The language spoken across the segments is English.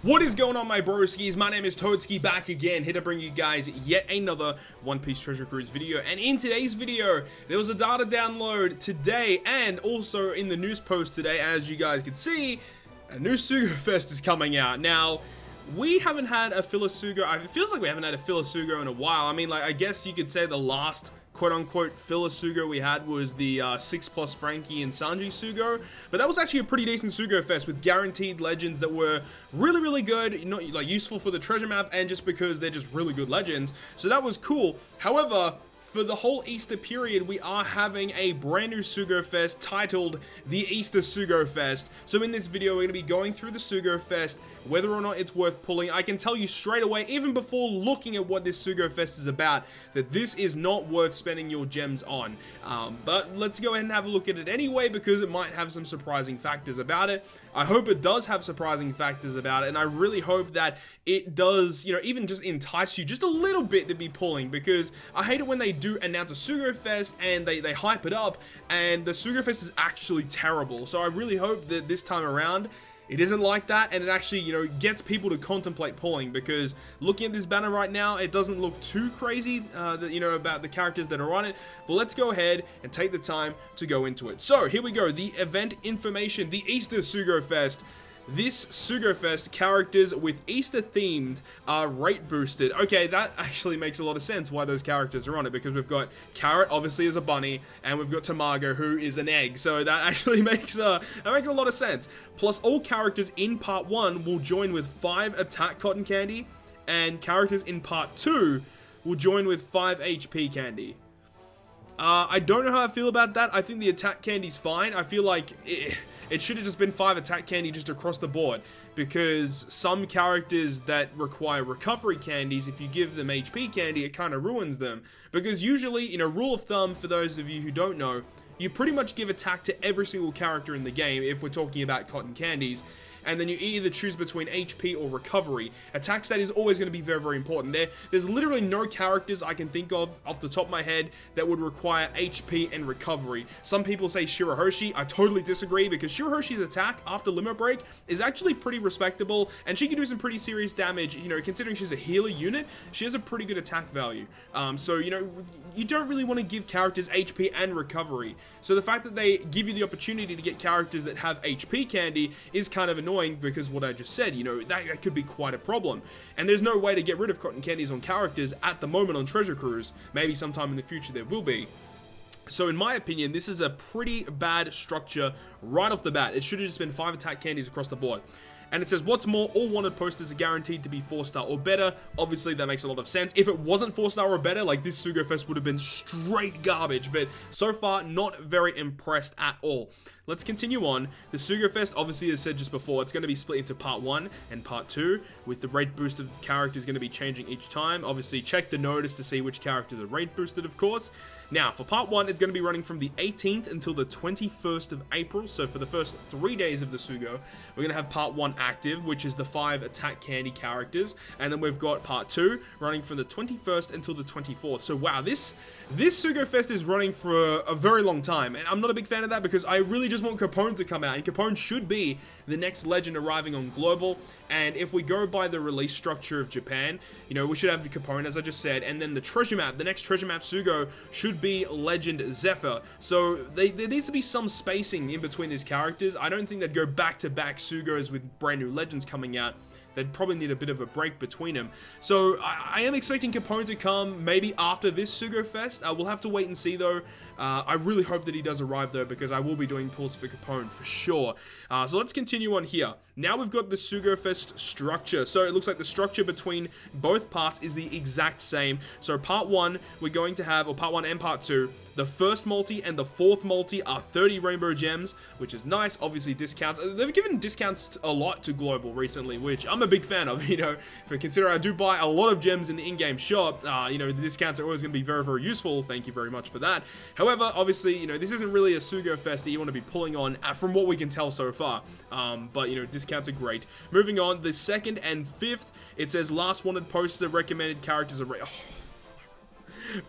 What is going on, my broskiis? My name is Toadskii, back again, here to bring you guys yet another One Piece Treasure Cruise video. And in today's video, there was a data download today, and also in the news post today, as you guys can see, a new SUGO-FEST is coming out. Now, we haven't had a filler SUGO. It feels like we haven't had a filler SUGO in a while. I mean, like, I guess you could say the last quote-unquote filler SUGO we had was the 6+ Frankie and Sanji SUGO, but that was actually a pretty decent SUGO-FEST with guaranteed legends that were really good, you know, like useful for the treasure map and just because they're just really good legends, so that was cool. However, for the whole Easter period, we are having a brand new SUGO-FEST titled the Easter SUGO-FEST. So in this video, we're going to be going through the SUGO-FEST, whether or not it's worth pulling. I can tell you straight away, even before looking at what this SUGO-FEST is about, that this is not worth spending your gems on. But let's go ahead and have a look at it anyway, because it might have some surprising factors about it. I hope it does have surprising factors about it, and I really hope that it does, you know, even just entice you just a little bit to be pulling, because I hate it when they do announce a SUGO-FEST and they hype it up and the SUGO-FEST is actually terrible. So I really hope that this time around it isn't like that, and it actually, you know, gets people to contemplate pulling, because looking at this banner right now, it doesn't look too crazy, you know, about the characters that are on it. But let's go ahead and take the time to go into it. So here we go, the event information, the Easter SUGO-FEST. This SUGO-FEST, characters with Easter themed are rate boosted. Okay, that actually makes a lot of sense why those characters are on it, because we've got Carrot, obviously, as a bunny, and we've got Tamago, who is an egg. So that actually makes a lot of sense. Plus, all characters in Part 1 will join with 5 attack cotton candy, and characters in Part 2 will join with 5 HP candy. I don't know how I feel about that. I think the attack candy's fine. I feel like it should have just been 5 attack candy just across the board, because some characters that require recovery candies, if you give them HP candy, it kind of ruins them. Because usually, you know, rule of thumb for those of you who don't know, you pretty much give attack to every single character in the game if we're talking about cotton candies. And then you either choose between HP or recovery. Attack stat is always going to be very important. There's literally no characters I can think of off the top of my head that would require HP and recovery. Some people say Shirahoshi. I totally disagree, because Shirahoshi's attack after limit break is actually pretty respectable, and she can do some pretty serious damage. You know, considering she's a healer unit, she has a pretty good attack value. So, you know, you don't really want to give characters HP and recovery. So the fact that they give you the opportunity to get characters that have HP candy is kind of annoying, because what I just said, you know, that could be quite a problem. And there's no way to get rid of cotton candies on characters at the moment on Treasure Cruise. Maybe sometime in the future there will be. So in my opinion, this is a pretty bad structure right off the bat. It should have just been 5 attack candies across the board. And it says, what's more, all wanted posters are guaranteed to be 4-star or better. Obviously, that makes a lot of sense. If it wasn't 4-star or better, like, this SUGO-FEST would have been straight garbage. But so far, not very impressed at all. Let's continue on. The SUGO-FEST, obviously, as said just before, it's going to be split into Part 1 and Part 2, with the rate boost of characters going to be changing each time. Obviously, check the notice to see which characters are rate boosted, of course. Now, for Part 1, it's going to be running from the 18th until the 21st of April. So for the first 3 days of the SUGO, we're going to have Part 1 active, which is the 5 attack candy characters. And then we've got Part 2 running from the 21st until the 24th. So wow, this SUGO-FEST is running for a very long time. And I'm not a big fan of that, because I really just want Capone to come out. And Capone should be the next legend arriving on Global. And if we go by the release structure of Japan, you know, we should have Capone, as I just said. And then the treasure map, the next treasure map SUGO should be Legend Zephyr. So there needs to be some spacing in between these characters. I don't think they'd go back-to-back SUGOs with brand new legends coming out. They'd probably need a bit of a break between them. So I am expecting Capone to come maybe after this SUGO-FEST. We'll have to wait and see, though. I really hope that he does arrive, though, because I will be doing pulls for Capone for sure. So let's continue on here. Now we've got the SUGO-FEST structure. So it looks like the structure between both parts is the exact same. So Part 1, we're going to have, or Part 1 and Part 2, the first multi and the 4th multi are 30 rainbow gems, which is nice. Obviously, discounts. They've given discounts a lot to Global recently, which I'm a big fan of, you know. But considering I do buy a lot of gems in the in-game shop, you know, the discounts are always going to be very useful. Thank you very much for that. However, obviously, you know, this isn't really a SUGO-FEST that you want to be pulling on, from what we can tell so far. But, you know, discounts are great. Moving on, the 2nd and 5th, it says last wanted posters, recommended characters are... Oh,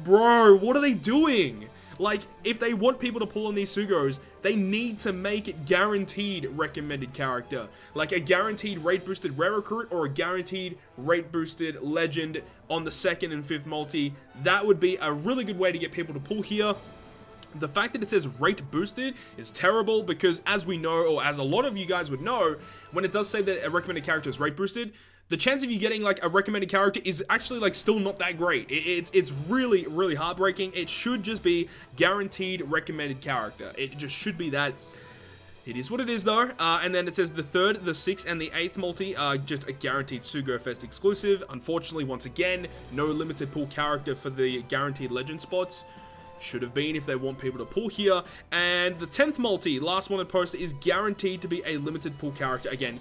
bro, what are they doing? Like, if they want people to pull on these Sugos, they need to make it guaranteed recommended character. Like a guaranteed rate boosted rare recruit or a guaranteed rate boosted legend on the 2nd and 5th multi. That would be a really good way to get people to pull here. The fact that it says rate boosted is terrible because, as we know, or as a lot of you guys would know, when it does say that a recommended character is rate boosted, the chance of you getting like a recommended character is actually like still not that great. It's really, really heartbreaking. It should just be guaranteed recommended character. It just should be that. It is what it is though. And then it says the 3rd, the 6th, and the 8th multi are just a guaranteed SUGO-FEST exclusive. Unfortunately, once again, no limited pool character for the guaranteed legend spots. Should have been if they want people to pull here. And the 10th multi, last wanted poster, is guaranteed to be a limited pool character. Again,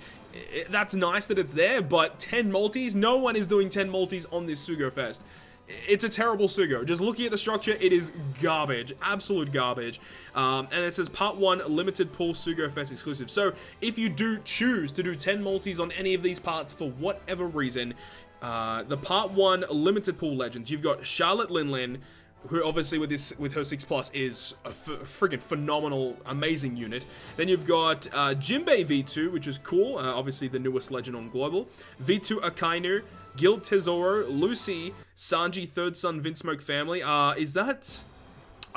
that's nice that it's there, but 10 multis, no one is doing 10 multis on this SUGO-FEST. It's a terrible Sugo. Just looking at the structure, it is garbage. Absolute garbage. And it says Part 1 limited pool SUGO-FEST exclusive. So if you do choose to do 10 multis on any of these parts for whatever reason, the Part 1 limited pool legends, you've got Charlotte Linlin, who obviously with her 6+ is a friggin' phenomenal, amazing unit. Then you've got Jinbei V2, which is cool, obviously the newest legend on Global. V2 Akainu, Guild Tesoro, Lucy, Sanji, Third Son, Vinsmoke family. Is that...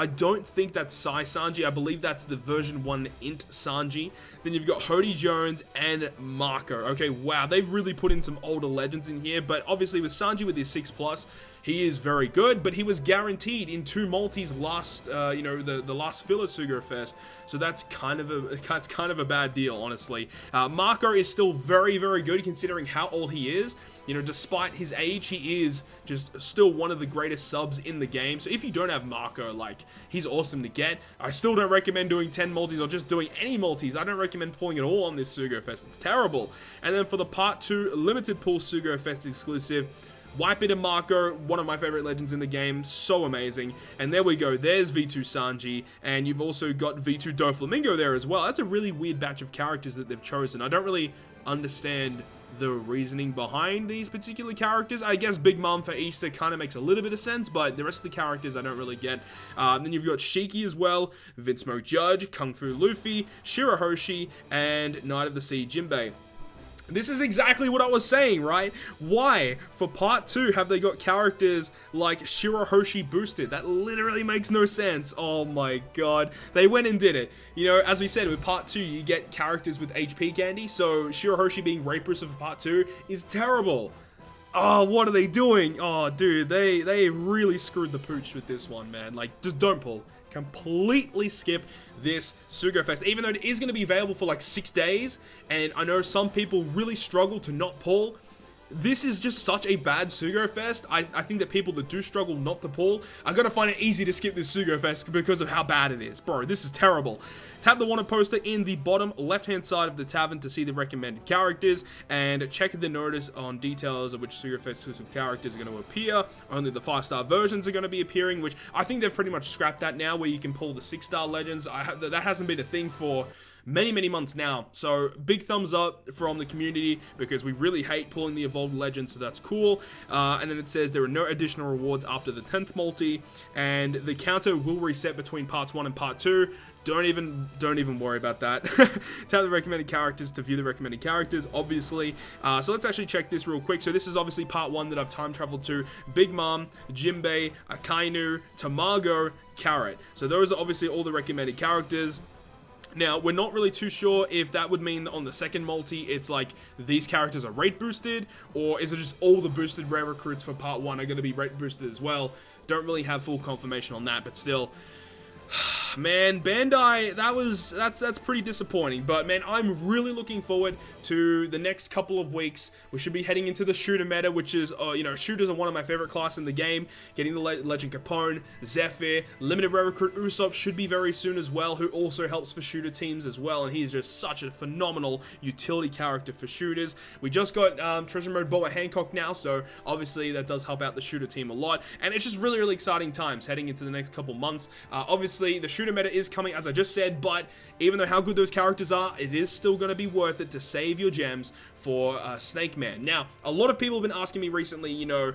I don't think that's Sai Sanji. I believe that's the version 1 Int Sanji. Then you've got Hody Jones and Marco. Okay, wow, they've really put in some older legends in here, but obviously with Sanji with his 6+, he is very good, but he was guaranteed in 2 multis last, the last filler SUGO-FEST. So that's kind of a bad deal, honestly. Marco is still very, very good considering how old he is. You know, despite his age, he is just still one of the greatest subs in the game. So if you don't have Marco, like, he's awesome to get. I still don't recommend doing 10 multis or just doing any multis. I don't recommend pulling it all on this SUGO-FEST. It's terrible. And then for the Part 2 limited pool SUGO-FEST exclusive, Wipe It and Marco, one of my favorite legends in the game, so amazing. And there we go, there's V2 Sanji, and you've also got V2 Doflamingo there as well. That's a really weird batch of characters that they've chosen. I don't really understand the reasoning behind these particular characters. I guess Big Mom for Easter kind of makes a little bit of sense, but the rest of the characters I don't really get. Then you've got Shiki as well, Vinsmoke Judge, Kung Fu Luffy, Shirahoshi, and Knight of the Sea Jinbei. This is exactly what I was saying, right? Why, for Part 2, have they got characters like Shirahoshi boosted? That literally makes no sense. Oh my god. They went and did it. You know, as we said, with Part 2, you get characters with HP candy, so Shirahoshi being rate boosted for Part 2 is terrible. Oh, what are they doing? Oh, dude, they really screwed the pooch with this one, man. Like, just don't pull. Completely skip this SUGO-FEST, even though it is going to be available for like 6 days, and I know some people really struggle to not pull. This is just such a bad SUGO-FEST. I think that people that do struggle not to pull are going to find it easy to skip this SUGO-FEST because of how bad it is. Bro, this is terrible. Tap the wanted poster in the bottom left-hand side of the tavern to see the recommended characters, and check the notice on details of which SUGO-FEST exclusive characters are going to appear. Only the 5-star versions are going to be appearing, which I think they've pretty much scrapped that now, where you can pull the 6-star legends. That hasn't been a thing for many months now, so big thumbs up from the community because we really hate pulling the evolved legends, so that's cool. And then it says there are no additional rewards after the 10th multi, and the counter will reset between parts 1 and part 2. Don't even worry about that. Tap the recommended characters to view the recommended characters, obviously. So let's actually check this real quick. So this is obviously part 1 that I've time traveled to. Big Mom, Jinbei, Akainu, Tamago, Carrot. So those are obviously all the recommended characters. Now, we're not really too sure if that would mean that on the second multi, it's like these characters are rate boosted, or is it just all the boosted rare recruits for part 1 are going to be rate boosted as well? Don't really have full confirmation on that, but still. Man, Bandai, that's pretty disappointing. But man, I'm really looking forward to the next couple of weeks. We should be heading into the shooter meta, which is, shooters are one of my favorite classes in the game. Getting the Legend Capone, Zephyr, limited rare recruit Usopp should be very soon as well, who also helps for shooter teams as well. And he's just such a phenomenal utility character for shooters. We just got Treasure Mode Boa Hancock now, so obviously that does help out the shooter team a lot. And it's just really exciting times heading into the next couple months. Obviously, obviously, the shooter meta is coming, as I just said, but even though how good those characters are, it is still going to be worth it to save your gems for Snake Man. Now, a lot of people have been asking me recently, you know,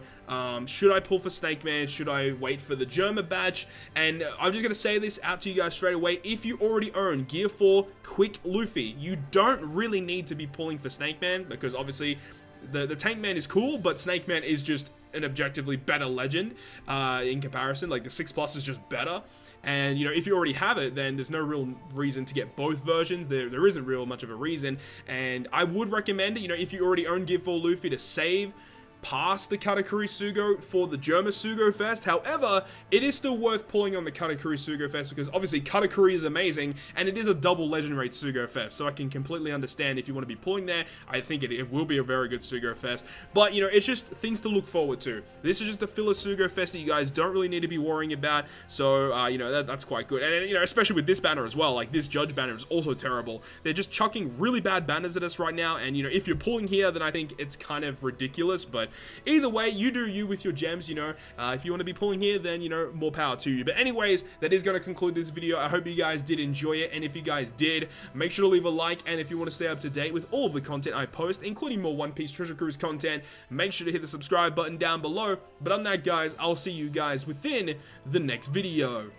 should I pull for Snake Man? Should I wait for the Germa badge? And I'm just going to say this out to you guys straight away. If you already own Gear 4 Quick Luffy, you don't really need to be pulling for Snake Man, because obviously the Tank Man is cool, but Snake Man is just an objectively better legend in comparison. Like, the 6+ is just better. And, you know, if you already have it, then there's no real reason to get both versions. There isn't real much of a reason. And I would recommend it, you know, if you already own Gear 4 Luffy, to save past the Katakuri Sugo for the Germa SUGO-FEST. However, it is still worth pulling on the Katakuri SUGO-FEST, because obviously Katakuri is amazing, and it is a double legend rate SUGO-FEST, so I can completely understand if you want to be pulling there. I think it will be a very good SUGO-FEST, but, you know, it's just things to look forward to. This is just a filler SUGO-FEST that you guys don't really need to be worrying about, so, you know, that's quite good. And, you know, especially with this banner as well, like, this Judge banner is also terrible. They're just chucking really bad banners at us right now, and, you know, if you're pulling here, then I think it's kind of ridiculous, but either way, you do you with your gems, you know. If you want to be pulling here, then, you know, more power to you. But anyways, that is going to conclude this video. I hope you guys did enjoy it, and if you guys did, make sure to leave a like, and if you want to stay up to date with all of the content I post, including more One Piece Treasure Cruise content, make sure to hit the subscribe button down below. But on that, guys, I'll see you guys within the next video.